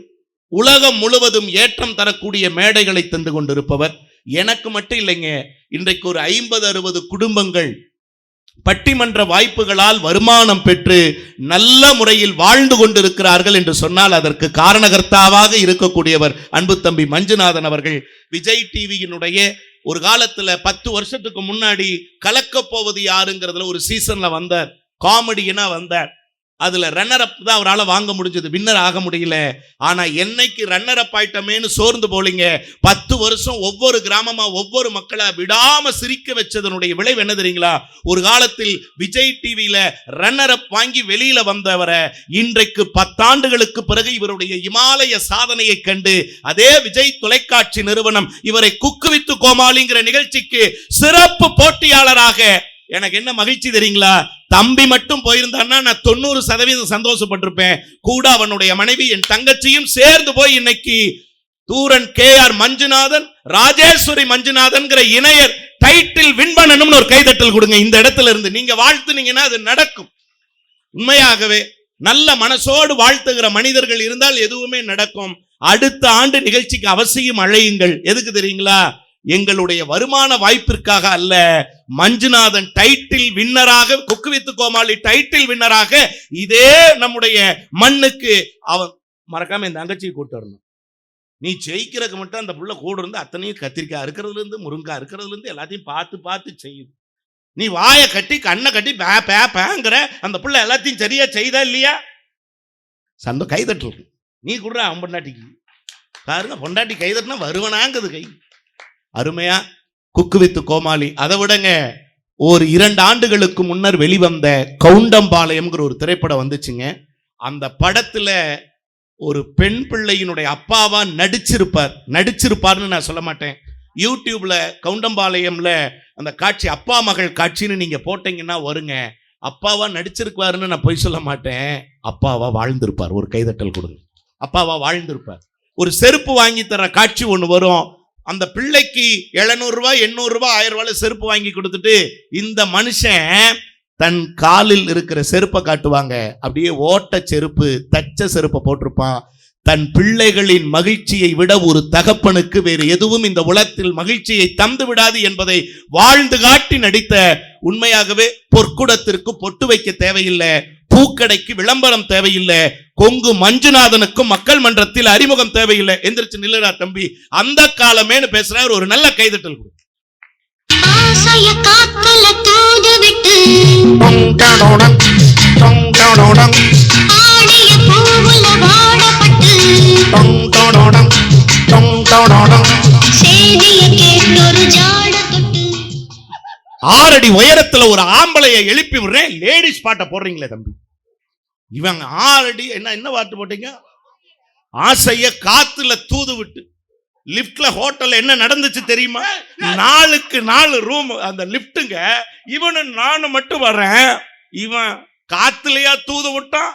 S1: உலகம் முழுவதும் ஏற்றம் தரக்கூடிய மேடைகளை தந்து கொண்டிருப்பவர். எனக்கு மட்டும் இல்லைங்க, இன்றைக்கு ஒரு 50-60 குடும்பங்கள் பட்டிமன்ற வாய்ப்புகளால் வருமானம் பெற்று நல்ல முறையில் வாழ்ந்து கொண்டிருக்கிறார்கள் என்று சொன்னால் அதற்கு காரணகர்த்தாவாக இருக்கக்கூடியவர் அன்பு தம்பி மஞ்சுநாதன் அவர்கள். விஜய் டிவியினுடைய ஒரு காலத்துல 10 வருஷத்துக்கு முன்னாடி கலக்க போவது யாருங்கிறதுல ஒரு சீசன்ல வந்தார், காமெடியனா வந்தார். அதுல ரன்னர் அப் தான் அவரால் வாங்க முடிஞ்சது, வின்னர் ஆக முடியல. ஆனா என்னைக்கு ரன்னர் அப் ஆயிட்டமேன்னு சோர்ந்து போலீங்க. 10 வருஷம் ஒவ்வொரு கிராமமா ஒவ்வொரு மக்களை விடாம சிரிக்க வச்சதனுடைய விளைவு என்ன தெரியுங்களா? ஒரு காலத்தில் விஜய் டிவியில ரன்னர் அப் வாங்கி வெளியில வந்தவரை இன்றைக்கு 10 ஆண்டுகளுக்கு பிறகு இவருடைய இமாலய சாதனையை கண்டு அதே விஜய் தொலைக்காட்சி நிறுவனம் இவரை குக்கு வித்து கோமாளிங்கிற நிகழ்ச்சிக்கு சிறப்பு போட்டியாளராக. எனக்கு என்ன மகிழ்ச்சி தெரியுங்களா? தம்பி மட்டும் போயிருந்தான்னா நான் 90% சந்தோஷப்பட்டிருப்பேன். கூட அவனுடைய மனைவி என் தங்கச்சியும் சேர்ந்து போய் இன்னைக்கு தூரன் KR மஞ்சுநாதன் ராஜேஸ்வரி மஞ்சுநாதன்கிற இணையர் டைட்டில் வின் பண்ணணும்னு ஒரு கைதட்டல் கொடுங்க. இந்த இடத்துல இருந்து நீங்க வாழ்த்துனீங்கன்னா அது நடக்கும். உண்மையாகவே நல்ல மனசோடு வாழ்த்துகிற மனிதர்கள் இருந்தால் எதுவுமே நடக்கும். அடுத்த ஆண்டு நிகழ்ச்சிக்கு அவசியம் அழையுங்கள். எதுக்கு தெரியுங்களா? எங்களுடைய வருமான வாய்ப்பிற்காக அல்ல, Manjunathan title வின்னராக, cook with Comali title வின்னராக இதே நம்முடைய மண்ணுக்கு அவன் மறக்காம இந்த தங்கச்சியை கூட்டு வரணும். நீ ஜெயிக்கிறதுக்கு மட்டும் அந்த புள்ள கூட இருந்து அத்தனையும் கத்திரிக்காய் இருக்கிறதுல இருந்து முருங்காய் இருக்கிறதுல இருந்து எல்லாத்தையும் பார்த்து பார்த்து செய்யுது. நீ வாயை கட்டி கண்ணை கட்டி பேங்கிற அந்த புள்ள எல்லாத்தையும் சரியா செய்தா இல்லையா? கைதட்டு நீ கூட அவன் பொண்டாட்டிக்கு பாருங்க, பொண்டாட்டி கைதட்டினா வருவனாங்குது கை. அருமையா குக்கு வித்து கோமாளி. அதை விடங்க, ஒரு 2 ஆண்டுகளுக்கு முன்னர் வெளிவந்த கவுண்டம்பாளையம்ங்கிற ஒரு திரைப்படம் வந்துச்சுங்க. அந்த படத்துல ஒரு பெண் பிள்ளையினுடைய அப்பாவா நடிச்சிருப்பார்னு நான் சொல்ல மாட்டேன். யூடியூப்ல கவுண்டம்பாளையம்ல அந்த காட்சி அப்பா மகள் காட்சின்னு நீங்க போட்டீங்கன்னா வருங்க. அப்பாவா நடிச்சிருப்பாருன்னு நான் பொய் சொல்ல மாட்டேன். அப்பாவா வாழ்ந்திருப்பார். ஒரு கைதட்டல் கொடுங்க. அப்பாவா வாழ்ந்திருப்பார். ஒரு செருப்பு வாங்கி தர காட்சி ஒன்று வரும். அந்த பிள்ளைக்கு 700 ரூபாய் 800 ரூபாய் 1000 ரூபாய் செருப்பு வாங்கி கொடுத்துட்டு இந்த மனுஷன் தன் காலில் இருக்கிற செருப்பை காட்டுவாங்க. அப்படியே ஓட்ட செருப்பு, தச்ச செருப்பை போட்டிருப்பான். தன் பிள்ளைகளின் மகிழ்ச்சியை விட ஒரு தகப்பனுக்கு வேறு எதுவும் இந்த உலகத்தில் மகிழ்ச்சியை தந்து விடாது என்பதை வாழ்ந்து காட்டி நடித்த, உண்மையாகவே பொற்குடத்திற்கு பொட்டு வைக்க தேவையில்லை, பூக்கடைக்கு விளம்பரம் தேவையில்லை, கொங்கு மஞ்சுநாதனுக்கும் மக்கள் மன்றத்தில் அறிமுகம் தேவையில்லை. எந்திரிச்சு நில்லுடா தம்பி, அந்த காலமேனு பேசுறாரு. ஒரு நல்ல கைதட்டல் கொடு. ஆறடி உயரத்துல ஒரு ஆம்பளையை எழுப்பி விடுறேன், லேடிஸ் பாட்டை போடுறீங்களே தம்பி. இவங்க 6 அடி என்ன பாட்டு போட்டீங்க? ஆசைய காத்துல தூது விட்டு. லிப்ட்ல ஹோட்டல்ல என்ன நடந்துச்சு தெரியுமா? 4க்கு 4 ரூம் அந்த லிப்டுங்க. இவனு நானும் மட்டும் வர்றேன். இவன் காத்துலயா தூது விட்டான்,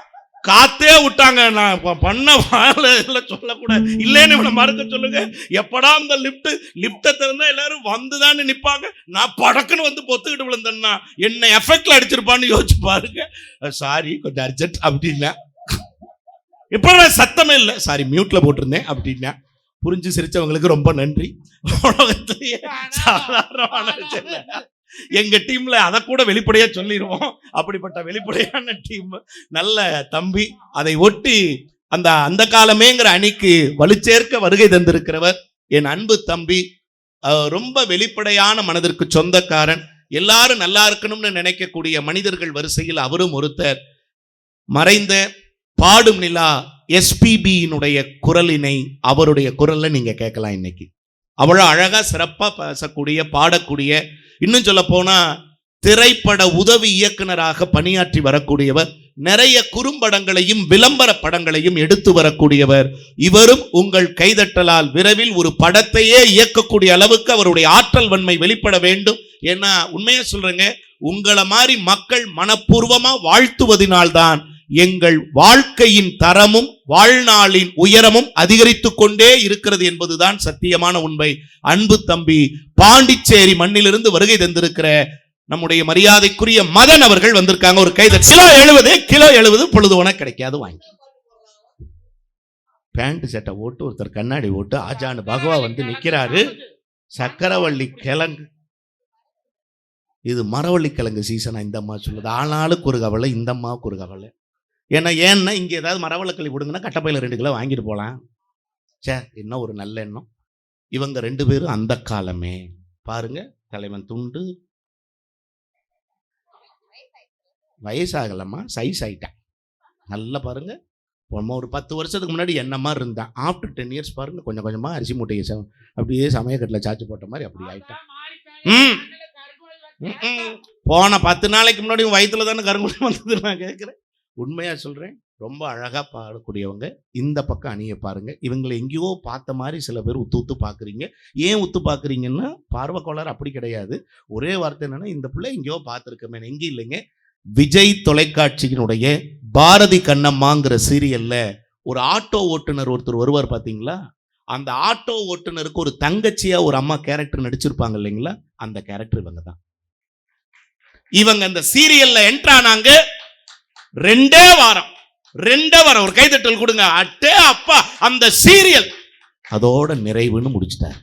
S1: காத்தே விட்டாங்க. நான் பண்ண சொல்லக்கூடாது இல்லைன்னு இவனை மறுக்க சொல்லுங்க. எப்படா அந்த லிப்டை திறந்தா எல்லாரும் வந்துதான்னு நிப்பாங்க. நான் படக்குன்னு வந்து பொத்துக்கிட்டு விழுந்தேன்னா என்ன எஃபெக்ட்ல அடிச்சிருப்பான்னு யோசிச்சு பாருங்க. சாரி கொஞ்சம் அர்ஜென்ட் அப்படின்னா, இப்ப சத்தமே இல்லை, சாரி மியூட்ல போட்டிருந்தேன் அப்படின்னா. புரிஞ்சு சிரிச்சவங்களுக்கு ரொம்ப நன்றி. உலகத்திலேயே சாதாரணமான எங்க டீம்ல அதை கூட வெளிப்படையா சொல்லிடுவோம். அப்படிப்பட்ட வெளிப்படையான டீம், நல்ல தம்பி. அதை ஒட்டி அந்த காலமேங்கிற அணிக்கு வலுச்சேர்க்க வருகை தந்திருக்கிறவர் என் அன்பு தம்பி. ரொம்ப வெளிப்படையான மனதிற்கு சொந்தக்காரன். எல்லாரும் நல்லா இருக்கணும்னு நினைக்கக்கூடிய மனிதர்கள் வரிசையில் அவரும் ஒருத்தர். மறைந்த பாடும் நிலா SPBயினுடைய குரலினை அவருடைய குரல்ல நீங்க கேட்கலாம். இன்னைக்கு அவ்வளவு அழகா சிறப்பா பேசக்கூடிய, பாடக்கூடிய, இன்னும் சொல்ல போனா திரைப்பட உதவி இயக்குனராக பணியாற்றி வரக்கூடியவர். நிறைய குறும்படங்களையும் விளம்பர படங்களையும் எடுத்து வரக்கூடியவர். இவரும் உங்கள் கைதட்டலால் விரைவில் ஒரு படத்தையே இயக்கக்கூடிய அளவுக்கு அவருடைய ஆற்றல் வன்மை வெளிப்பட வேண்டும். ஏன்னா உண்மையா சொல்றேங்க, உங்களை மாதிரி மக்கள் மனப்பூர்வமா வாழ்த்துவதனால்தான் எங்கள் வாழ்க்கையின் தரமும் வாழ்நாளின் உயரமும் அதிகரித்து கொண்டே இருக்கிறது என்பதுதான் சத்தியமான உண்மை. அன்பு தம்பி, பாண்டிச்சேரி மண்ணிலிருந்து வருகை தந்திருக்கிற நம்முடைய மரியாதைக்குரிய மதன் அவர்கள் வந்திருக்காங்க. ஒரு கைதட்டல். கிலோ 70 பொழுது உனக்கு கிடைக்காது வாங்கி. பேண்ட் சட்டை ஓட்டு ஒருத்தர் கண்ணாடி ஓட்டு ஆஜானு பகவா வந்து நிக்கிறாரு. சக்கரவள்ளி கிழங்கு, இது மரவள்ளி கிழங்கு சீசனா இந்த அம்மா சொல்லுது. ஆனாலுக்கு ஒரு கவலை, இந்த அம்மாவுக்கு ஒரு கவலை. ஏன்னா இங்கே ஏதாவது மரவள்ளக்களி விடுங்கன்னா கட்டப்பையில் 2 கிலோ வாங்கிட்டு போகலாம். என்ன ஒரு நல்ல எண்ணம். இவங்க 2 பேரும் அந்த காலமே பாருங்க. தலைவன் துண்டு வயசாகலம்மா, சைஸ் ஆயிட்டான். நல்லா பாருங்க. ஒரு 10 வருஷத்துக்கு முன்னாடி என்ன மாதிரி இருந்தான். ஆஃப்டர் 10 இயர்ஸ் பாருங்க, கொஞ்சம் கொஞ்சமா அரிசி மூட்டையை அப்படியே சமயக்கட்டில் சாச்சு போட்ட மாதிரி அப்படி ஆயிட்டான். போன 10 நாளைக்கு முன்னாடி வயிற்றுல தானே கருங்குழி வந்தது. நான் கேட்குறேன், உண்மையா சொல்றேன். ரொம்ப அழகா பாடக்கூடியவங்க. இந்த பக்கம் அணியை பாருங்க. இவங்களை எங்கேயோ பார்த்த மாதிரி சில பேர் உத்து உத்து பார்க்குறீங்க. ஏன் உத்து பார்க்குறீங்கன்னா, பார்வை கோளாறு அப்படி கிடையாது. ஒரே வார்த்தை என்னன்னா, இந்த பிள்ளை எங்கேயோ பார்த்துருக்கமே. எங்கேயும் இல்லைங்க. விஜய் தொலைக்காட்சியினுடைய பாரதி கண்ணம்மாங்கிற சீரியல்ல ஒரு ஆட்டோ ஓட்டுநர் ஒருத்தர் வருவார் பார்த்தீங்களா? அந்த ஆட்டோ ஓட்டுநருக்கு ஒரு தங்கச்சியா ஒரு அம்மா கேரக்டர் நடிச்சிருப்பாங்க இல்லைங்களா? அந்த கேரக்டர் இவங்க தான். இவங்க அந்த சீரியல்ல என்ட்ரானாங்க. 2 வாரம் ஒரு கைதட்டல் கொடுங்க. அட்டே அப்பா, அந்த சீரியல் அதோட நிறைவுன்னு முடிச்சிட்டார்.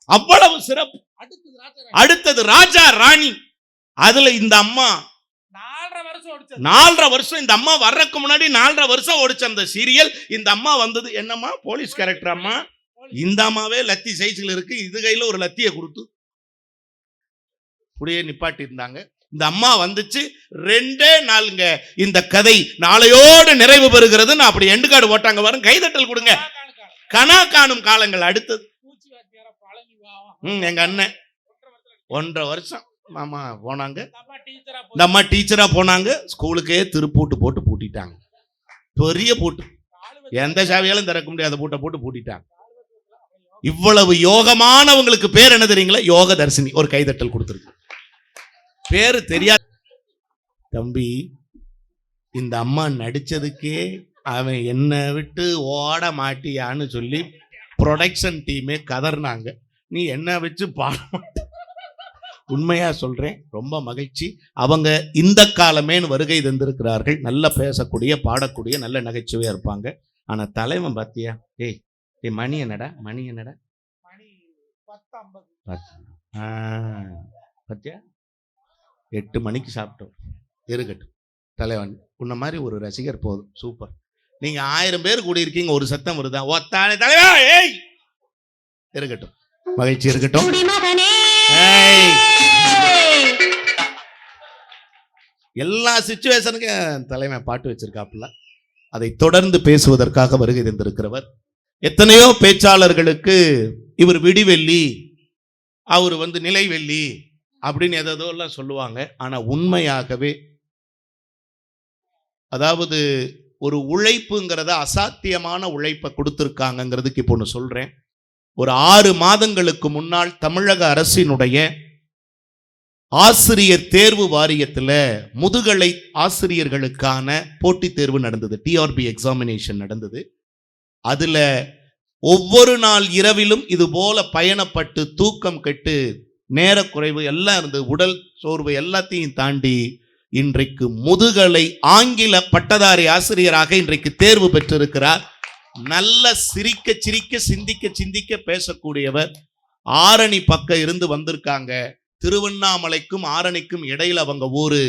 S1: அவ்வளவு சிறப்பு. அடுத்தது ராஜா ராணி. அதுல இந்த அம்மா 4.5 வருஷம் இந்த அம்மா வர்றதுக்கு முன்னாடி 4.5 வருஷம் ஓடிச்ச அந்த சீரியல். இந்த அம்மா வந்தது என்னம்மா, போலீஸ் கேரக்டர் அம்மா. இந்த அம்மாவே லத்தி சைஸ்ல இருக்கு. இது கையில ஒரு லத்தியை கொடுத்து அப்படியே நிப்பாட்டி இருந்தாங்க. இந்த அம்மா வந்துச்சு. 2 நாளுங்க இந்த கதை நாளையோடு நிறைவு பெறுகிறது. நான் அப்படி எண்டு கார்டு போட்டாங்க வரும். கைதட்டல் கொடுங்க. கனா காணும் காலங்கள். அடுத்தது எங்க அண்ணன் 1.5 வருஷம் மாமா போனாங்க. இந்த அம்மா டீச்சரா போனாங்க. ஸ்கூலுக்கே திருப்பூட்டு போட்டு பூட்டிட்டாங்க. பெரிய பூட்டு, எந்த சாவியாலும் திறக்க முடியாத பூட்டை போட்டு பூட்டிட்டாங்க. இவ்வளவு யோகமானவங்களுக்கு பேர் என்ன தெரியுங்களா? யோக தர்சினி. ஒரு கைதட்டல் கொடுத்துருக்கு. பேரு தெரியாது. தம்பி, இந்த அம்மா நடிச்சதுக்கே அவன் என்ன விட்டு ஓட மாட்டியான்னு சொல்லி ப்ரொடக்ஷன் டீமே கதர்னாங்க. நீ என்ன வச்சு பாட மாட்ட. உண்மையா சொல்றேன், ரொம்ப மகிழ்ச்சி. அவங்க இந்த காலமேன்னு வருகை தந்திருக்கிறார்கள். நல்லா பேசக்கூடிய, பாடக்கூடிய, நல்ல நகைச்சுவையா இருப்பாங்க. ஆனா தலைவன் பாத்தியா? ஏய் மணி என்னடா, மணி என்னடா, பாத்தியா? 8 மணிக்கு சாப்பிட்டோம். இருக்கட்டும் தலைவன், உன்ன மாதிரி ஒரு ரசிகர் போதும். சூப்பர். நீங்க 1000 பேர் கூடி இருக்கீங்க, ஒரு சத்தம் வருதா? ஒத்தானே தலைவா, ஏய் இருக்கட்டும், மகிழ்ச்சி இருக்கட்டும். எல்லா சிச்சுவேஷனுக்கும் தலைவன் பாட்டு வச்சிருக்காப்புல. அதை தொடர்ந்து பேசுவதற்காக வருகை தந்திருக்கிறவர். எத்தனையோ பேச்சாளர்களுக்கு இவர் விடிவெள்ளி, அவர் நிலைவெள்ளி அப்படின்னு எதோ எல்லாம் சொல்லுவாங்க. ஆனா உண்மையாகவே, அதாவது ஒரு உழைப்புங்கிறத, அசாத்தியமான உழைப்பை கொடுத்திருக்காங்கிறதுக்கு இப்போ ஒன்று சொல்றேன். ஒரு 6 மாதங்களுக்கு முன்னால் தமிழக அரசினுடைய ஆசிரியர் தேர்வு வாரியத்தில் முதுகலை ஆசிரியர்களுக்கான போட்டித் தேர்வு நடந்தது. டிஆர்பி எக்ஸாமினேஷன் நடந்தது. அதுல ஒவ்வொரு நாள் இரவிலும் இது போல பயணப்பட்டு தூக்கம் கெட்டு நேரக்குறைவு எல்லாம் இருந்து உடல் சோர்வு எல்லாத்தையும் தாண்டி இன்றைக்கு முதுகலை ஆங்கில பட்டதாரி ஆசிரியராக இன்றைக்கு தேர்வு பெற்றிருக்கிறார். நல்ல சிரிக்க சிரிக்க, சிந்திக்க சிந்திக்க பேசக்கூடியவர். ஆரணி பக்கம் இருந்து வந்திருக்காங்க. திருவண்ணாமலைக்கும் ஆரணிக்கும் இடையில அவங்க ஊரு.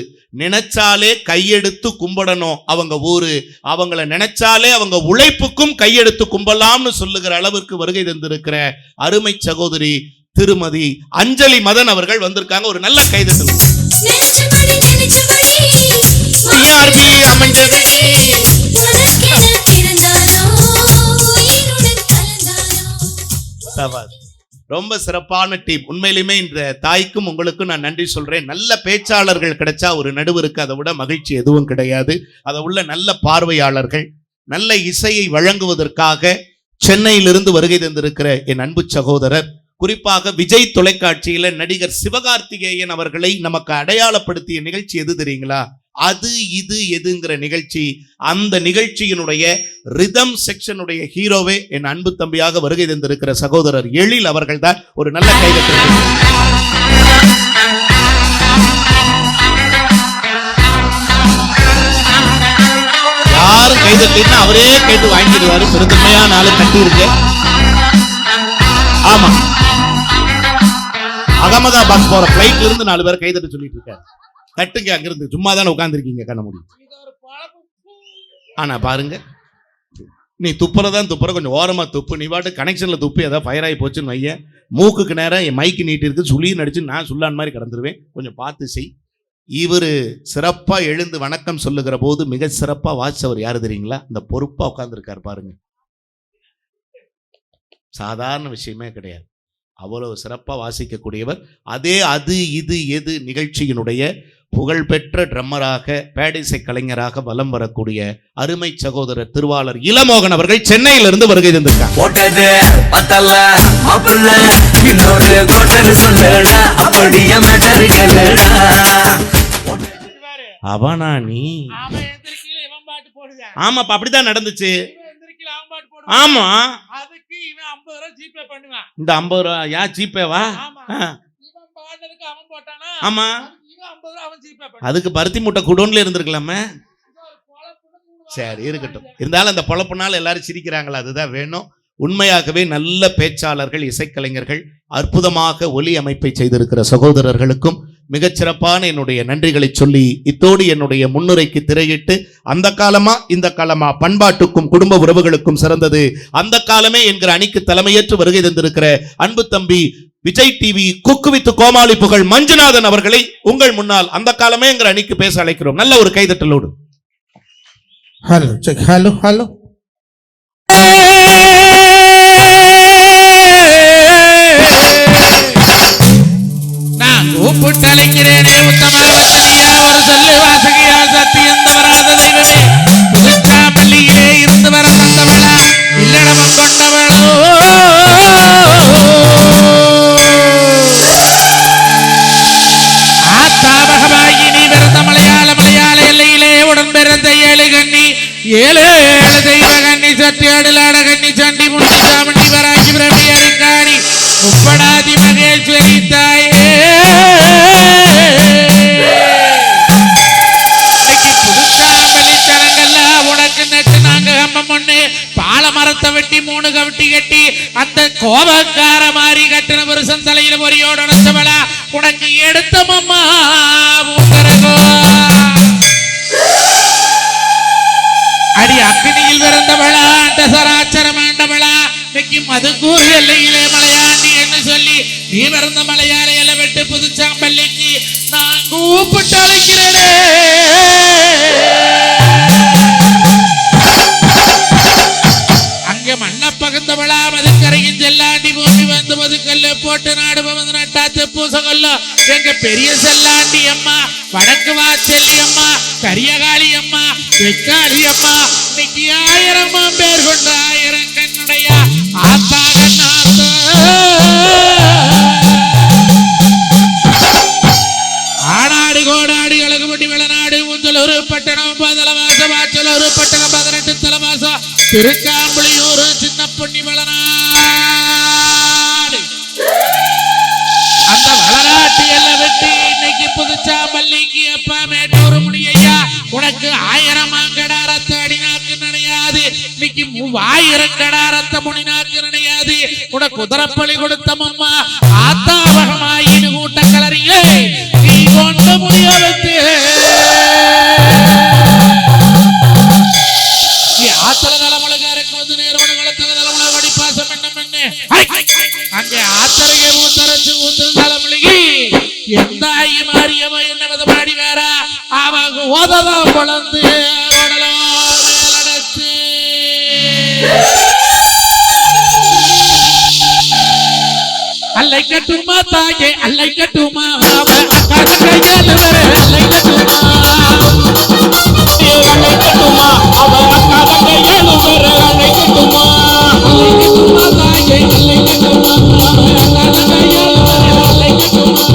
S1: நினைச்சாலே கையெடுத்து கும்பிடணும் அவங்க ஊரு. அவங்கள நினைச்சாலே அவங்க உழைப்புக்கும் கையெடுத்து கும்பலாம்னு சொல்லுகிற அளவிற்கு வருகை தந்திருக்கிற அருமை சகோதரி திருமதி அஞ்சலி மதன் அவர்கள் வந்திருக்காங்க. ஒரு நல்ல கைதட்டல். ரொம்ப சிறப்பான டீம். உண்மையிலுமே இந்த தாய்க்கும் உங்களுக்கும் நான் நன்றி சொல்றேன். நல்ல பேச்சாளர்கள் கிடைச்சா ஒரு நடுவருக்கு அதை விட மகிழ்ச்சி எதுவும் கிடையாது. அதை உள்ள நல்ல பார்வையாளர்கள், நல்ல இசையை வழங்குவதற்காக சென்னையிலிருந்து வருகை தந்திருக்கிற என் அன்பு சகோதரர், குறிப்பாக விஜய் தொலைக்காட்சியில நடிகர் சிவகார்த்திகேயன் அவர்களை நமக்கு அடையாளப்படுத்திய நிகழ்ச்சி எது தெரியுங்களா? அது இது எதுங்கிற நிகழ்ச்சி. அந்த நிகழ்ச்சியினுடைய ரிதம் செக்ஷனுடைய ஹீரோவே என் அன்பு தம்பியாக வருகை தந்திருக்கிற சகோதரர் எழில் அவர்கள் தான். ஒரு நல்ல கைதட்டல். யாரும் கைதட்டினா அவரே கேட்டு வாங்கிடுவாரு. பெருந்தன்மையான ஆளு கட்டி இருக்கு. ஆமா, அகமதாபாத் போற பிளைட்ல இருந்து 4 பேர் கைதட்ட சொல்லிட்டு இருக்காரு. தட்டுங்க, அங்கிருந்து சும்மா தானே உட்கார்ந்துருக்கீங்க, கண்ண முடியும். ஆனா பாருங்க, நீ துப்புறதான் துப்புற, கொஞ்சம் ஓரமா துப்பு. நீ பாட்டு கனெக்ஷன்ல துப்பு, ஏதாவது ஃபயர் ஆகி போச்சுன்னு வைய, மூக்குக்கு நேரம் என் மைக்கு நீட்டி இருக்கு, சுளி நடிச்சு நான் சுல்லான் மாதிரி கடந்துருவேன். கொஞ்சம் பார்த்து செய். இவரு சிறப்பா எழுந்து வணக்கம் சொல்லுகிற போது மிக சிறப்பா வாசிச்சவர் யாரு தெரியுங்களா? இந்த பொறுப்பா உட்கார்ந்துருக்காரு பாருங்க. சாதாரண விஷயமே கிடையாது. அவ்வளவு சிறப்பா வாசிக்கக்கூடியவர். அதே அது இது எது நிகழ்ச்சியினுடைய புகழ்பெற்ற ட்ரம்மராக பேடிசை கலைஞராக வலம் வரக்கூடிய அருமை சகோதரர் திருவாளர் இளமோகன் அவர்கள் சென்னையிலிருந்து வருகை தந்திருக்காங்க. அவனா நீ? ஆமாப்பா, அப்படிதான் நடந்துச்சு. ஆமா, இந்த 50 ரூபா யா ஜிபேவா? ஆமா, அதுக்கு பருத்தி மூட்டை குடோன்ல இருந்திருக்கலாமே. சரி இருக்கட்டும். இருந்தாலும் அந்த பொழப்புனால எல்லாரும் சிரிக்கிறாங்களா, அதுதான் வேணும். உண்மையாகவே நல்ல பேச்சாளர்கள், இசைக்கலைஞர்கள், அற்புதமாக ஒலி அமைப்பை செய்திருக்கிற சகோதரர்களுக்கும் மிகச்சிறப்பான என்னுடைய நன்றிகளை சொல்லி இத்தோடு என்னுடைய முன்னுரைக்கு திரையிட்டு, அந்த காலமா இந்த காலமா பண்பாட்டுக்கும் குடும்ப உறவுகளுக்கும் சிறந்தது அந்த காலமே என்கிற அணிக்கு தலைமையேற்று வருகை தந்திருக்கிற அன்பு தம்பி விஜய் டிவி குக்கு வித் கோமாளி புகழ் மஞ்சுநாதன் அவர்களை உங்கள் முன்னால் அந்த காலமே என்கிற அணிக்கு பேச அழைக்கிறோம். நல்ல ஒரு கைதட்டலோடு.
S2: Hello check. Hello hello.
S3: நான் கூப்பிட்டழைக்கிறேனே உத்தமாவச்சனியா, ஒரு சொல்லு வாசகியா, சத்தியம் தவறாத தெய்வமே, புதுச்சாமல்லியிலே இருந்து வர வந்தவளா, இல்லடமம் கொண்டவளோ, ஆத்தாபகமாகி நீ பிறந்த மலையாள எல்லையிலே உடன் பிறந்த 7 கண்ணி 7 தெய்வ கண்ணி, சத்தியாடுலாட கண்ணி, சண்டி முண்டி சாமண்டி வராகி பிரபி அரிக்காணி முப்படாதி மகேஸ்வரி தாயே, புதுச்சாம்பலி தரங்கள்ல உனக்கு நட்டு நாங்க கம்பம் ஒண்ணு பால மரத்தை வெட்டி 3 கவட்டி கட்டி அந்த கோபக்கார மாதிரி கட்டின புருஷன் தலையில பொறியோட உடைச்சவளா உனக்கு எடுத்தமம்மா பூங்கரகோ. அடி அக்னியில் பிறந்தவளா, அந்த சராச்சரம் ஆண்டவளா, இன்னைக்கு மதுக்கூர் எல்லையிலே மலையாண்டி என்று சொல்லி நீ பிறந்த மலையாள எல்லை விட்டு புதுச்சாம்பள்ளிக்கு நான் கூப்பிட்டு அழைக்கிறேனே. அங்கே மண்ண பகந்தவளா, மதுக்கரையின் செல்லாண்டி பூமி வந்து மதுக்கல்ல போட்டு நாடு வந்து நட்டாத்து பூசகொல்ல எங்க பெரிய செல்லாண்டி அம்மா, வடக்கு வா செல்லி அம்மா, கரியகாளி அம்மா, வெக்காளி அம்மா, இன்னைக்கு 1000 பேர் கொண்ட 1000 கண்ணுடைய ஆத்தாக ஆனாடு கோடாடு அழகுபட்டி வெளிநாடு ஊஞ்சலூர் பட்டணம் 10 மாசம், வாச்சலூர் பட்டணம் 18 மாசம், திருக்காம்புளியூர் சின்ன பொன்னி வெளிநாடு. அந்த வளநாட்டு எல்லாம் வெட்டி இன்னைக்கு புதுச்சாம்பள்ளிக்கு அப்பா மேட்டூர் முனியா உனக்கு 1000 மாங்கடாரத்தை அடிநாக்கு நினையாது, இன்னைக்கு 3000 கடாரத்தை முனிநாக்கு நினையாது. உனக்கு குதிரப்பள்ளி கொடுத்த அம்மா ஆத்தாவகமாயின்னு கூட்ட கலரியே நீ கொண்டு முடியவத்து ஆத்தல தலைமுழுகாருக்கு வந்து நேர்வன வளர்த்தல தலைமுழ வடி பாசம் என்ன பண்ணு அங்கே ஆத்தரையே ஊத்தரைச்சு ஊத்து தலைமுழுகி எந்த ஆயி மாறியவ என்ன வித பாடி வேற அவங்க ஓததான் குழந்து உடலோ மேலடச்சு அல்லை கட்டுமா தாயே, அல்லை கட்டுமா கையால் அல்லை கட்டுமா, அல்லை கட்டுமா அவ அக்காத கையால் அல்லை கட்டுமா, அல்லை கட்டுமா தாயே, அல்லை கட்டுமா அக்காத கையால் அல்லை கட்டுமா.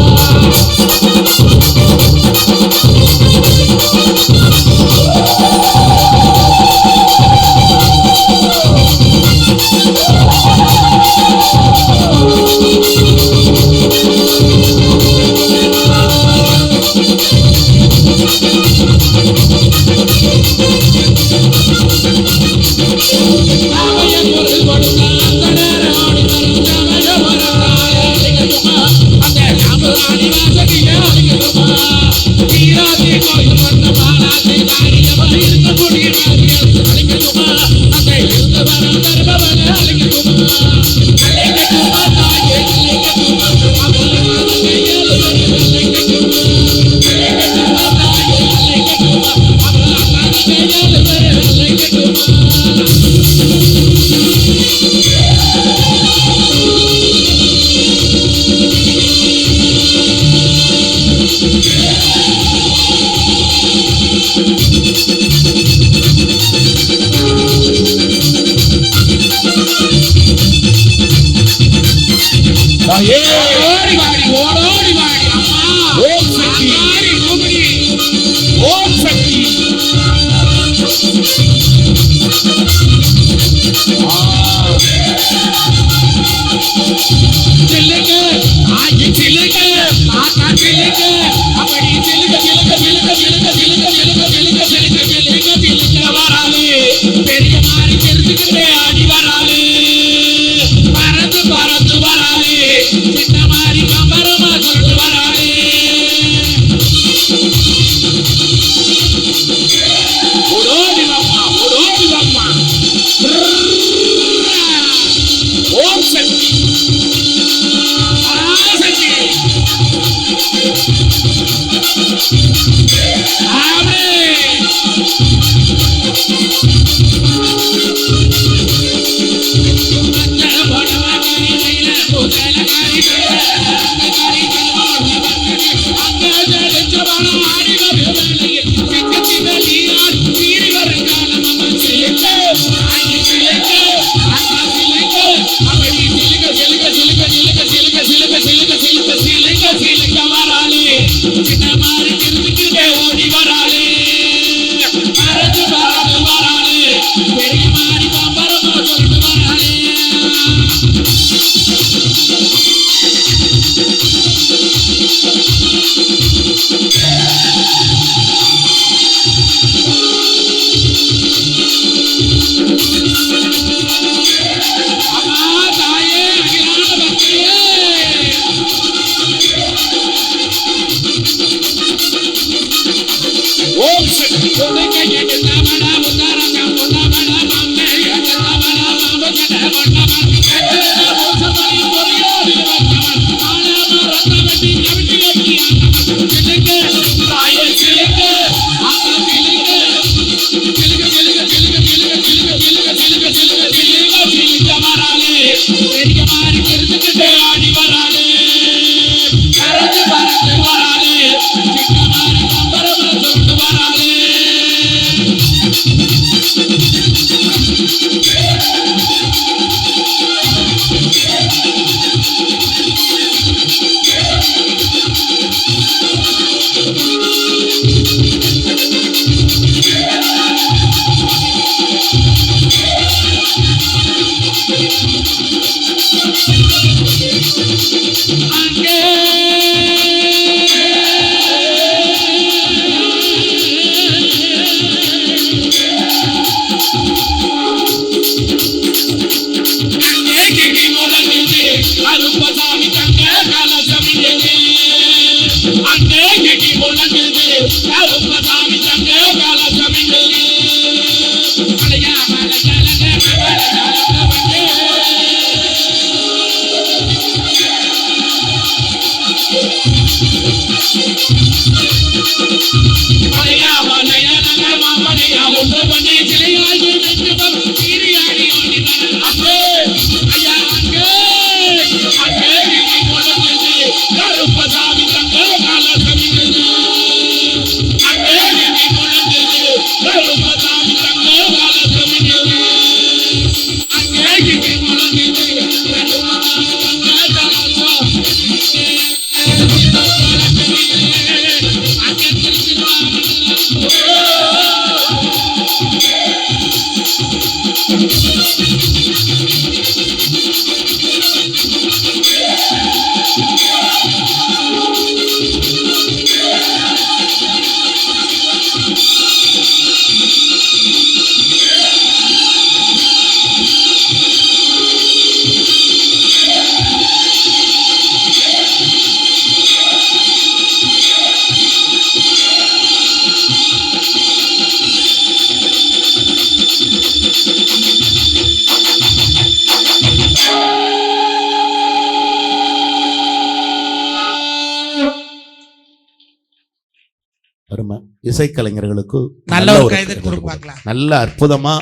S1: அருமை இசைக்கலைஞர்களுக்கு
S3: நல்ல ஒரு கைதட்டல்
S1: கைதட்டல்
S3: கொடுப்பாங்களா?
S1: நல்ல அற்புதமா